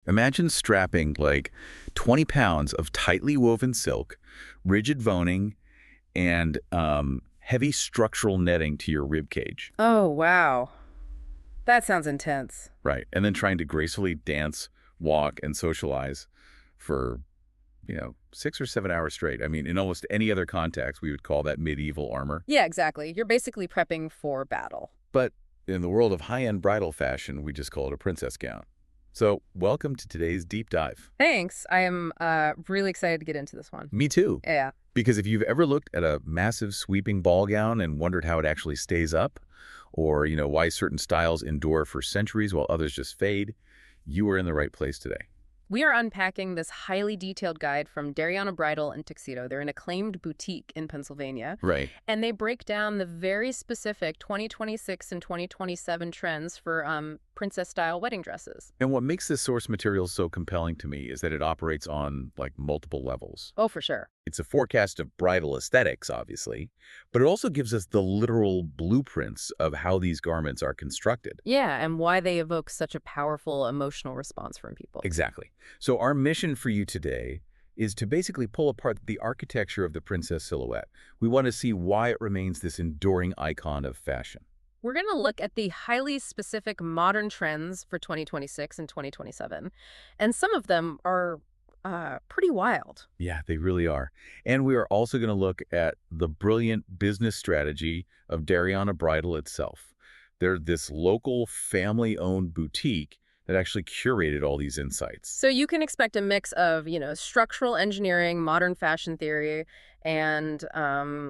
Imagine strapping like 20 pounds of tightly woven silk, rigid voning, and heavy structural netting to your rib cage. Oh, wow. That sounds intense. Right. And then trying to gracefully dance, walk, and socialize for, 6 or 7 hours straight. I mean, in almost any other context, we would call that medieval armor. Yeah, exactly. You're basically prepping for battle. But in the world of high-end bridal fashion, we just call it a princess gown. So welcome to today's deep dive. Thanks. I am really excited to get into this one. Me too. Yeah. Because if you've ever looked at a massive sweeping ball gown and wondered how it actually stays up, or, why certain styles endure for centuries while others just fade, you are in the right place today. We are unpacking this highly detailed guide from Bridal and Tuxedo. They're an acclaimed boutique in Pennsylvania. Right. And they break down the very specific 2026 and 2027 trends for princess-style wedding dresses. And what makes this source material so compelling to me is that it operates on, like, multiple levels. Oh, for sure. It's a forecast of bridal aesthetics, obviously, but it also gives us the literal blueprints of how these garments are constructed. Yeah, and why they evoke such a powerful emotional response from people. Exactly. So our mission for you today is to basically pull apart the architecture of the princess silhouette. We want to see why it remains this enduring icon of fashion. We're going to look at the highly specific modern trends for 2026 and 2027, and some of them are pretty wild. Yeah, they really are. And we are also going to look at the brilliant business strategy of Dariana Bridal itself. They're this local family-owned boutique that actually curated all these insights. So you can expect a mix of, structural engineering, modern fashion theory, and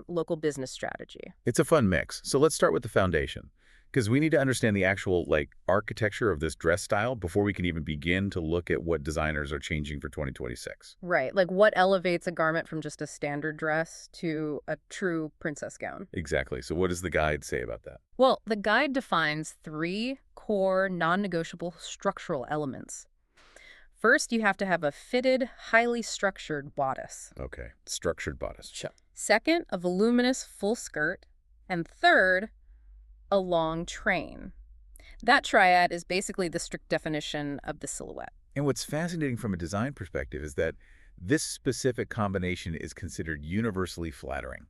local business strategy. It's a fun mix. So let's start with the foundation, because we need to understand the actual, architecture of this dress style before we can even begin to look at what designers are changing for 2026. Right, like what elevates a garment from just a standard dress to a true princess gown? Exactly. So what does the guide say about that? Well, the guide defines three core non-negotiable structural elements. First, you have to have a fitted, highly structured bodice. Okay. Structured bodice. Sure. Second, a voluminous full skirt. And third, a long train. That triad is basically the strict definition of the silhouette. And what's fascinating from a design perspective is that this specific combination is considered universally flattering,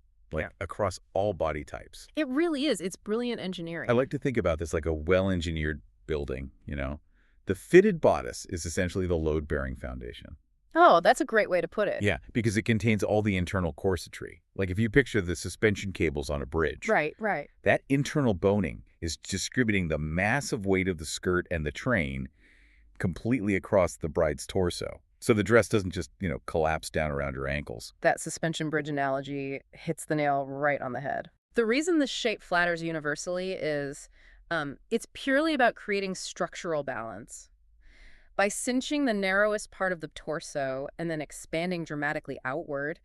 across all body types. It really is. It's brilliant I engineering. like to think about this like a well-engineered building. The fitted bodice is essentially the load-bearing foundation. Oh, that's a great way to put it. Yeah, because it contains all the internal corsetry. Like if you picture the suspension cables on a bridge. Right, right. That internal boning is distributing the massive weight of the skirt and the train completely across the bride's torso. So the dress doesn't just, collapse down around her ankles. That suspension bridge analogy hits the nail right on the head. The reason this shape flatters universally is it's purely about creating structural balance. By cinching the narrowest part of the torso and then expanding dramatically outward,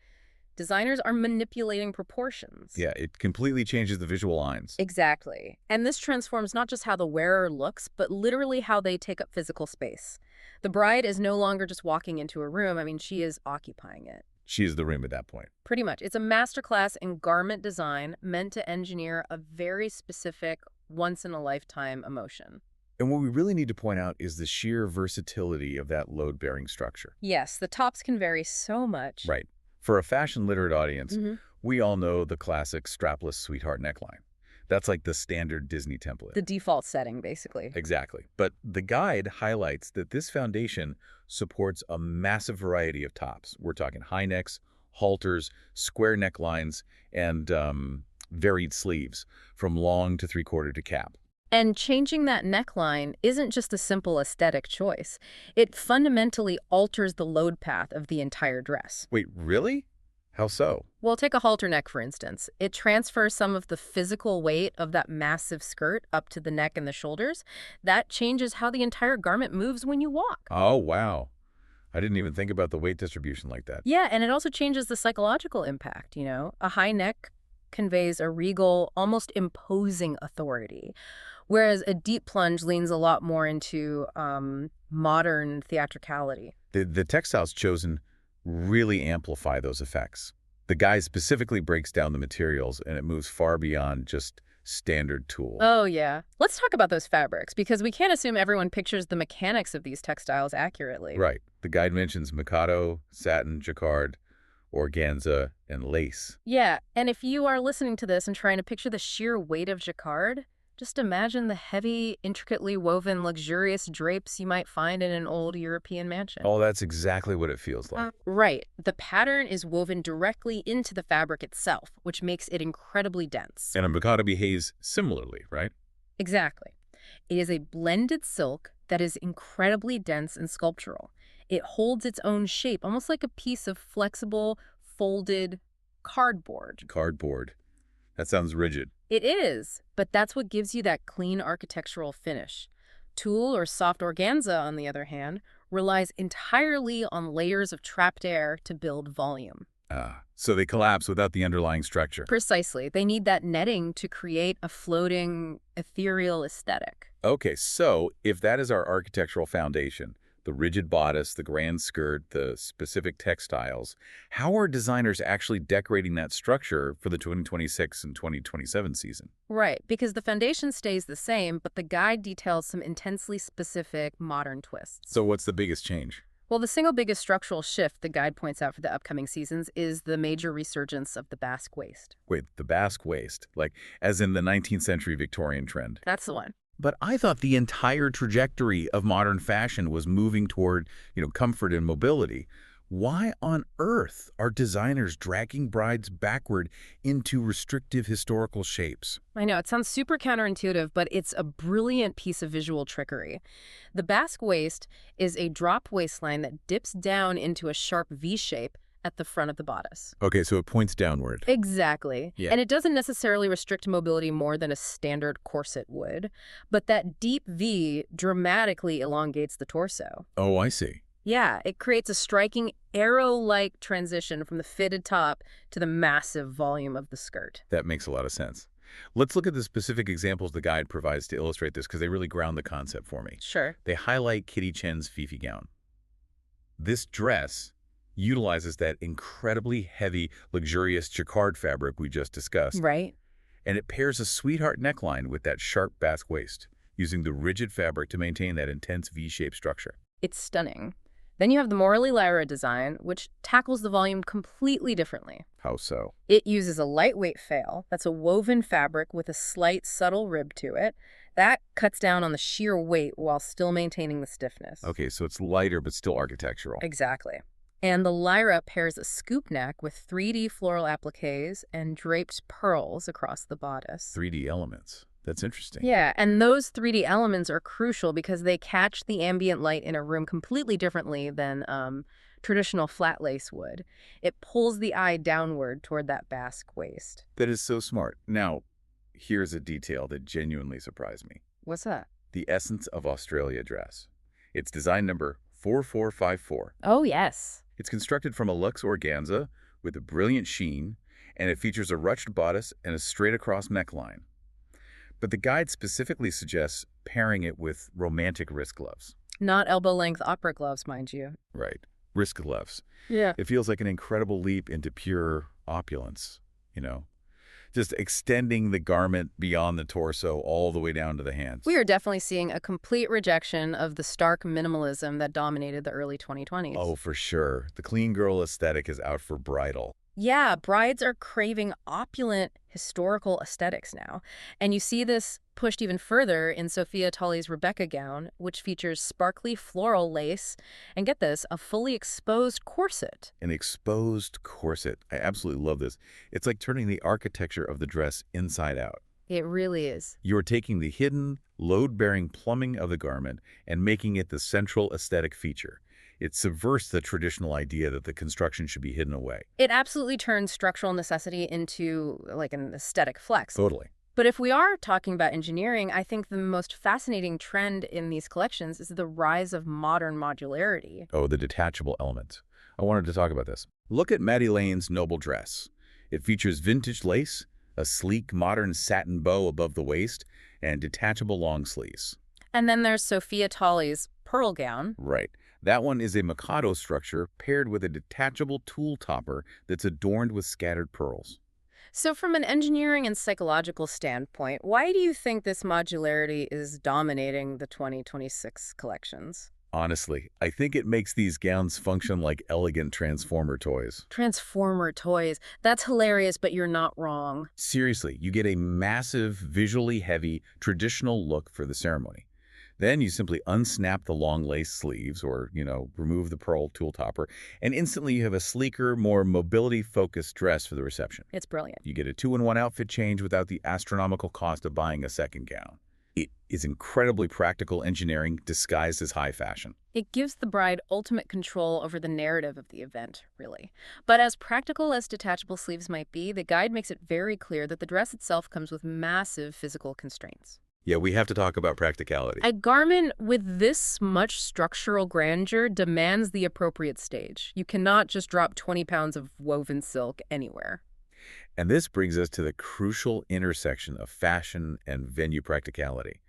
designers are manipulating proportions. Yeah, it completely changes the visual lines. Exactly. And this transforms not just how the wearer looks, but literally how they take up physical space. The bride is no longer just walking into a room. I mean, she is occupying it. She is the room at that point. Pretty much. It's a masterclass in garment design meant to engineer a very specific, once-in-a-lifetime emotion. And what we really need to point out is the sheer versatility of that load-bearing structure. Yes, the tops can vary so much. Right. For a fashion-literate audience, Mhm. we all know the classic strapless sweetheart neckline. That's like the standard Disney template. The default setting, basically. Exactly. But the guide highlights that this foundation supports a massive variety of tops. We're talking high necks, halters, square necklines, and varied sleeves, from long to three-quarter to cap. And changing that neckline isn't just a simple aesthetic choice. It fundamentally alters the load path of the entire dress. Wait, really? How so? Well, take a halter neck, for instance. It transfers some of the physical weight of that massive skirt up to the neck and the shoulders. That changes how the entire garment moves when you walk. Oh, wow. I didn't even think about the weight distribution like that. Yeah, and it also changes the psychological impact, A high neck conveys a regal, almost imposing authority, whereas a deep plunge leans a lot more into modern theatricality. The textiles chosen really amplify those effects. The guide specifically breaks down the materials, and it moves far beyond just standard tool. Oh, yeah. Let's talk about those fabrics, because we can't assume everyone pictures the mechanics of these textiles accurately. Right. The guide mentions mikado, satin, jacquard, organza, and lace. Yeah, and if you are listening to this and trying to picture the sheer weight of jacquard, just imagine the heavy, intricately woven, luxurious drapes you might find in an old European mansion. Oh, that's exactly what it feels like. Right. The pattern is woven directly into the fabric itself, which makes it incredibly dense. And a mikado behaves similarly, right? Exactly. It is a blended silk that is incredibly dense and sculptural. It holds its own shape, almost like a piece of flexible, folded cardboard. Cardboard. That sounds rigid. It is, but that's what gives you that clean architectural finish. Tulle or soft organza, on the other hand, relies entirely on layers of trapped air to build volume. So they collapse without the underlying structure. Precisely. They need that netting to create a floating, ethereal aesthetic. Okay, so if that is our architectural foundation, the rigid bodice, the grand skirt, the specific textiles, how are designers actually decorating that structure for the 2026 and 2027 season? Right, because the foundation stays the same, but the guide details some intensely specific modern twists. So what's the biggest change? Well, the single biggest structural shift the guide points out for the upcoming seasons is the major resurgence of the basque waist. Wait, the basque waist, like as in the 19th century Victorian trend. That's the one. But I thought the entire trajectory of modern fashion was moving toward, comfort and mobility. Why on earth are designers dragging brides backward into restrictive historical shapes? I know, it sounds super counterintuitive, but it's a brilliant piece of visual trickery. The basque waist is a drop waistline that dips down into a sharp V shape at the front of the bodice. Okay, so it points downward. Exactly. Yeah. And it doesn't necessarily restrict mobility more than a standard corset would, but that deep V dramatically elongates the torso. Oh, I see. Yeah, it creates a striking arrow-like transition from the fitted top to the massive volume of the skirt. That makes a lot of sense. Let's look at the specific examples the guide provides to illustrate this because they really ground the concept for me. Sure. They highlight Kitty Chen's Fifi gown. This dress utilizes that incredibly heavy, luxurious jacquard fabric we just discussed. Right. And it pairs a sweetheart neckline with that sharp basque waist, using the rigid fabric to maintain that intense V-shaped structure. It's stunning. Then you have the Morley Lyra design, which tackles the volume completely differently. How so? It uses a lightweight fail that's a woven fabric with a slight, subtle rib to it. That cuts down on the sheer weight while still maintaining the stiffness. Okay, so it's lighter but still architectural. Exactly. And the Lyra pairs a scoop neck with 3D floral appliques and draped pearls across the bodice. 3D elements. That's interesting. Yeah, and those 3D elements are crucial because they catch the ambient light in a room completely differently than traditional flat lace would. It pulls the eye downward toward that basque waist. That is so smart. Now, here's a detail that genuinely surprised me. What's that? The Essence of Australia dress. It's design number 4454. Oh, yes. It's constructed from a luxe organza with a brilliant sheen, and it features a ruched bodice and a straight-across neckline. But the guide specifically suggests pairing it with romantic wrist gloves. Not elbow-length opera gloves, mind you. Right. Wrist gloves. Yeah. It feels like an incredible leap into pure opulence, Just extending the garment beyond the torso all the way down to the hands. We are definitely seeing a complete rejection of the stark minimalism that dominated the early 2020s. Oh, for sure. The clean girl aesthetic is out for Bridal. Yeah, brides are craving opulent historical aesthetics now. And you see this pushed even further in Sophia Tully's Rebecca gown, which features sparkly floral lace, and get this, a fully exposed corset. An exposed corset. I absolutely love this. It's like turning the architecture of the dress inside out. It really is. You're taking the hidden, load-bearing plumbing of the garment and making it the central aesthetic feature. It subverts the traditional idea that the construction should be hidden away. It absolutely turns structural necessity into like an aesthetic flex. Totally. But if we are talking about engineering, I think the most fascinating trend in these collections is the rise of modern modularity. Oh, the detachable element. I wanted to talk about this. Look at Maddie Lane's Noble dress. It features vintage lace, a sleek modern satin bow above the waist, and detachable long sleeves. And then there's Sophia Tully's pearl gown. Right. That one is a mikado structure paired with a detachable tulle topper that's adorned with scattered pearls. So from an engineering and psychological standpoint, why do you think this modularity is dominating the 2026 collections? Honestly, I think it makes these gowns function like elegant transformer toys. Transformer toys. That's hilarious, but you're not wrong. Seriously, you get a massive, visually heavy, traditional look for the ceremony. Then you simply unsnap the long lace sleeves or, remove the pearl tulle topper, and instantly you have a sleeker, more mobility-focused dress for the reception. It's brilliant. You get a two-in-one outfit change without the astronomical cost of buying a second gown. It is incredibly practical engineering disguised as high fashion. It gives the bride ultimate control over the narrative of the event, really. But as practical as detachable sleeves might be, the guide makes it very clear that the dress itself comes with massive physical constraints. Yeah, we have to talk about practicality. A garment with this much structural grandeur demands the appropriate stage. You cannot just drop 20 pounds of woven silk anywhere. And this brings us to the crucial intersection of fashion and venue practicality.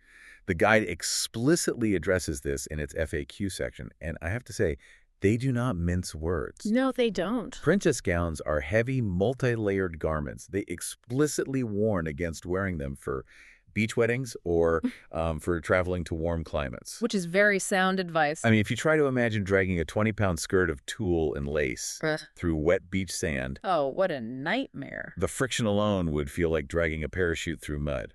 The guide explicitly addresses this in its FAQ section, and I have to say, they do not mince words. No, they don't. Princess gowns are heavy, multi-layered garments. They explicitly warn against wearing them for beach weddings or for traveling to warm climates. Which is very sound advice. I mean, if you try to imagine dragging a 20-pound skirt of tulle and lace through wet beach sand, Oh, what a nightmare. the friction alone would feel like dragging a parachute through mud.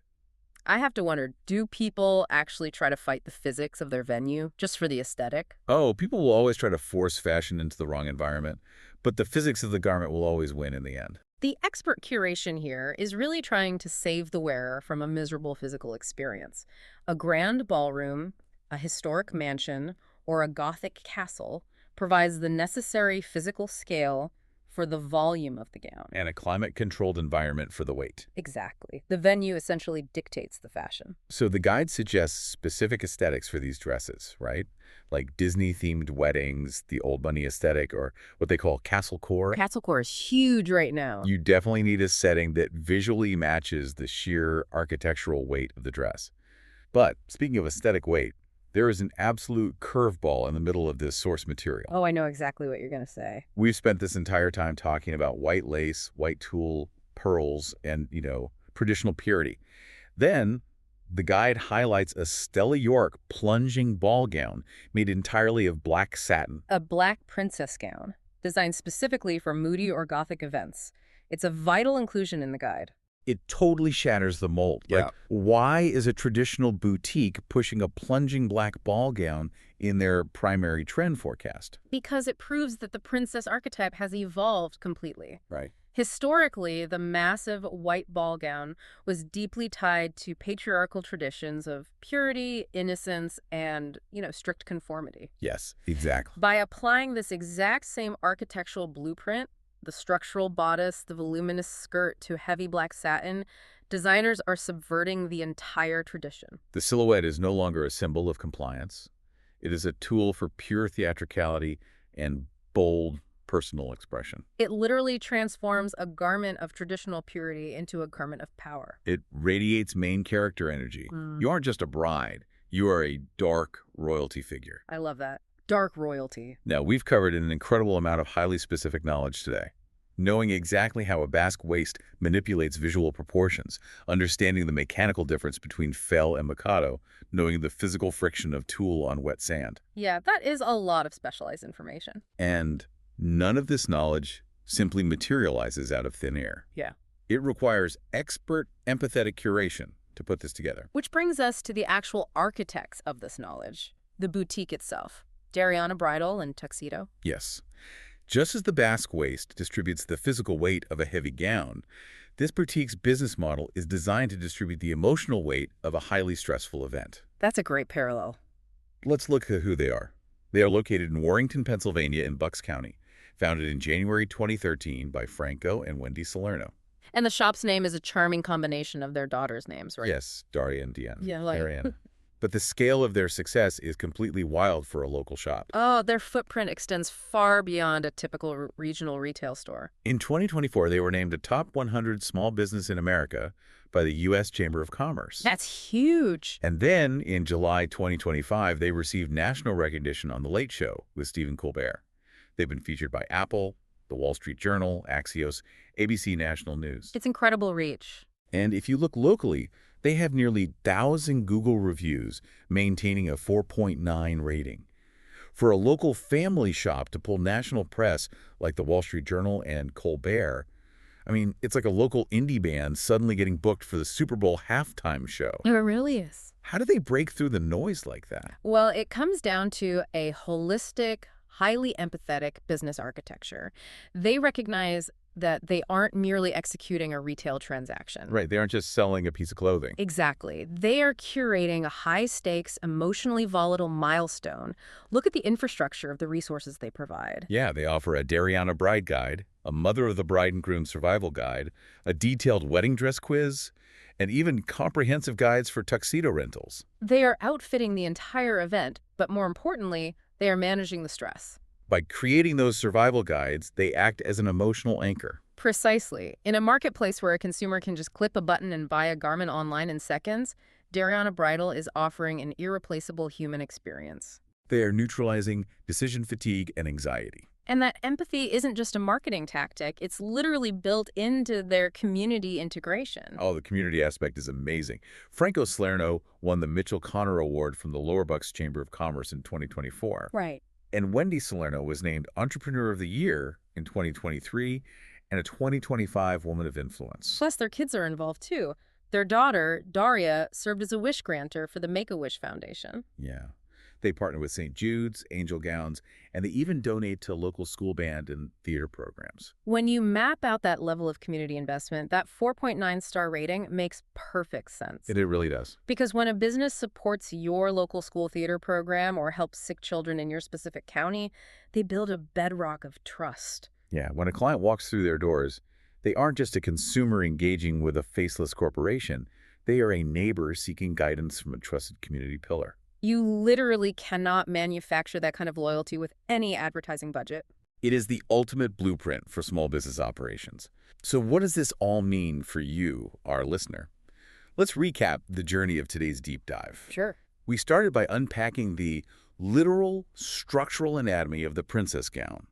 I have to wonder, do people actually try to fight the physics of their venue just for the aesthetic? Oh, people will always try to force fashion into the wrong environment, but the physics of the garment will always win in the end. The expert curation here is really trying to save the wearer from a miserable physical experience. A grand ballroom, a historic mansion, or a Gothic castle provides the necessary physical scale for the volume of the gown. And a climate-controlled environment for the weight. Exactly. The venue essentially dictates the fashion. So the guide suggests specific aesthetics for these dresses, right? Like Disney-themed weddings, the old money aesthetic, or what they call castlecore. Castlecore is huge right now. You definitely need a setting that visually matches the sheer architectural weight of the dress. But speaking of aesthetic weight, there is an absolute curveball in the middle of this source material. Oh, I know exactly what you're going to say. We've spent this entire time talking about white lace, white tulle, pearls, and, traditional purity. Then the guide highlights a Stella York plunging ball gown made entirely of black satin. A black princess gown, designed specifically for moody or Gothic events. It's a vital inclusion in the guide. It totally shatters the mold. Yeah. Like, why is a traditional boutique pushing a plunging black ball gown in their primary trend forecast? Because it proves that the princess archetype has evolved completely. Right. Historically, the massive white ball gown was deeply tied to patriarchal traditions of purity, innocence, and, strict conformity. Yes, exactly. By applying this exact same architectural blueprint, the structural bodice, the voluminous skirt to heavy black satin, designers are subverting the entire tradition. The silhouette is no longer a symbol of compliance. It is a tool for pure theatricality and bold personal expression. It literally transforms a garment of traditional purity into a garment of power. It radiates main character energy. You aren't just a bride. You are a dark royalty figure. I love that. Dark royalty. Now, we've covered an incredible amount of highly specific knowledge today. Knowing exactly how a basque waist manipulates visual proportions, understanding the mechanical difference between fell and mikado, knowing the physical friction of tulle on wet sand. Yeah, that is a lot of specialized information. And none of this knowledge simply materializes out of thin air. Yeah. It requires expert, empathetic curation to put this together. Which brings us to the actual architects of this knowledge, the boutique itself. Dariana Bridal and Tuxedo. Yes. Just as the basque waist distributes the physical weight of a heavy gown, this boutique's business model is designed to distribute the emotional weight of a highly stressful event. That's a great parallel. Let's look at who they are. They are located in Warrington, Pennsylvania in Bucks County, founded in January 2013 by Franco and Wendy Salerno. And the shop's name is a charming combination of their daughters' names, right? Yes, Daria and Diane. Yeah, like... Ariana. But the scale of their success is completely wild for a local shop. Oh, their footprint extends far beyond a typical regional retail store. In 2024, they were named a top 100 small business in America by the U.S. Chamber of Commerce. That's huge. And then, in July 2025, they received national recognition on The Late Show with Stephen Colbert. They've been featured by Apple, The Wall Street Journal, Axios, ABC National News. It's incredible reach. And if you look locally, they have nearly 1,000 Google reviews, maintaining a 4.9 rating. For a local family shop to pull national press like the Wall Street Journal and Colbert, I mean, it's like a local indie band suddenly getting booked for the Super Bowl halftime show. It really is. How do they break through the noise like that? Well, it comes down to a holistic, highly empathetic business architecture. They recognize that they aren't merely executing a retail transaction. Right, they aren't just selling a piece of clothing. Exactly. They are curating a high-stakes, emotionally volatile milestone. Look at the infrastructure of the resources they provide. Yeah, they offer a Dariana bride guide, a mother of the bride and groom survival guide, a detailed wedding dress quiz, and even comprehensive guides for tuxedo rentals. They are outfitting the entire event, but more importantly, they are managing the stress. By creating those survival guides, they act as an emotional anchor. Precisely. In a marketplace where a consumer can just click a button and buy a garment online in seconds, Dariana Bridal is offering an irreplaceable human experience. They are neutralizing decision fatigue and anxiety. And that empathy isn't just a marketing tactic, it's literally built into their community integration. Oh, the community aspect is amazing. Franco Salerno won the Mitchell Connor Award from the Lower Bucks Chamber of Commerce in 2024. Right. And Wendy Salerno was named Entrepreneur of the Year in 2023 and a 2025 Woman of Influence. Plus, their kids are involved too. Their daughter, Daria, served as a wish granter for the Make-A-Wish Foundation. Yeah. They partner with St. Jude's, Angel Gowns, and they even donate to local school band and theater programs. When you map out that level of community investment, that 4.9-star rating makes perfect sense. It really does. Because when a business supports your local school theater program or helps sick children in your specific county, they build a bedrock of trust. Yeah, when a client walks through their doors, they aren't just a consumer engaging with a faceless corporation. They are a neighbor seeking guidance from a trusted community pillar. You literally cannot manufacture that kind of loyalty with any advertising budget. It is the ultimate blueprint for small business operations. So what does this all mean for you, our listener? Let's recap the journey of today's deep dive. Sure. We started by unpacking the literal structural anatomy of the princess gown.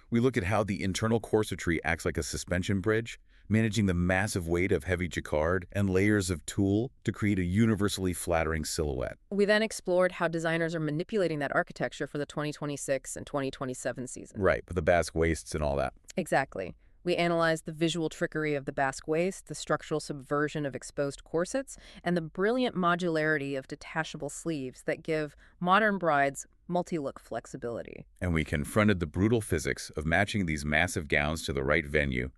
We look at how the internal corsetry acts like a suspension bridge, managing the massive weight of heavy jacquard and layers of tulle to create a universally flattering silhouette. We then explored how designers are manipulating that architecture for the 2026 and 2027 season. Right, with the basque waists and all that. Exactly. We analyzed the visual trickery of the basque waist, the structural subversion of exposed corsets, and the brilliant modularity of detachable sleeves that give modern brides multi-look flexibility. And we confronted the brutal physics of matching these massive gowns to the right venue,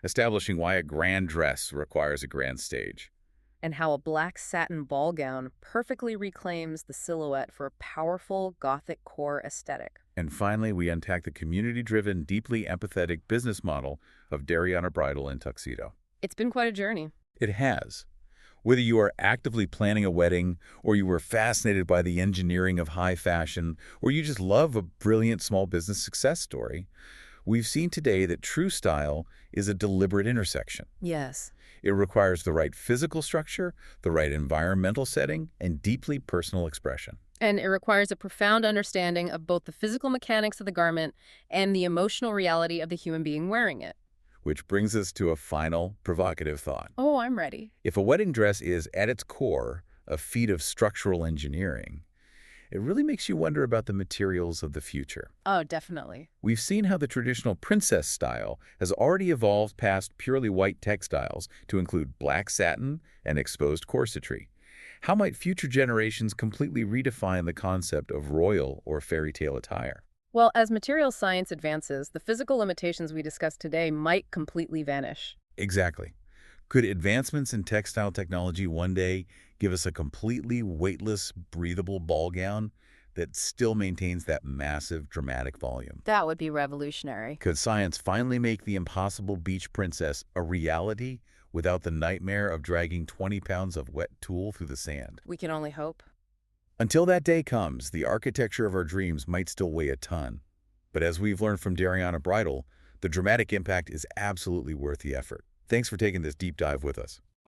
establishing why a grand dress requires a grand stage. And how a black satin ball gown perfectly reclaims the silhouette for a powerful Gothic core aesthetic. And finally, we unpacked the community-driven, deeply empathetic business model of Dariana Bridal and Tuxedo. It's been quite a journey. It has. Whether you are actively planning a wedding, or you were fascinated by the engineering of high fashion, or you just love a brilliant small business success story, we've seen today that true style is a deliberate intersection. Yes. It requires the right physical structure, the right environmental setting, and deeply personal expression. And it requires a profound understanding of both the physical mechanics of the garment and the emotional reality of the human being wearing it. Which brings us to a final, provocative thought. Oh, I'm ready. If a wedding dress is, at its core, a feat of structural engineering, it really makes you wonder about the materials of the future. Oh, definitely. We've seen how the traditional princess style has already evolved past purely white textiles to include black satin and exposed corsetry. How might future generations completely redefine the concept of royal or fairy tale attire? Well, as material science advances, the physical limitations we discussed today might completely vanish. Exactly. Could advancements in textile technology one day give us a completely weightless, breathable ball gown that still maintains that massive, dramatic volume? That would be revolutionary. Could science finally make the impossible beach princess a reality without the nightmare of dragging 20 pounds of wet tulle through the sand? We can only hope. Until that day comes, the architecture of our dreams might still weigh a ton. But as we've learned from Dariana Bridal, the dramatic impact is absolutely worth the effort. Thanks for taking this deep dive with us.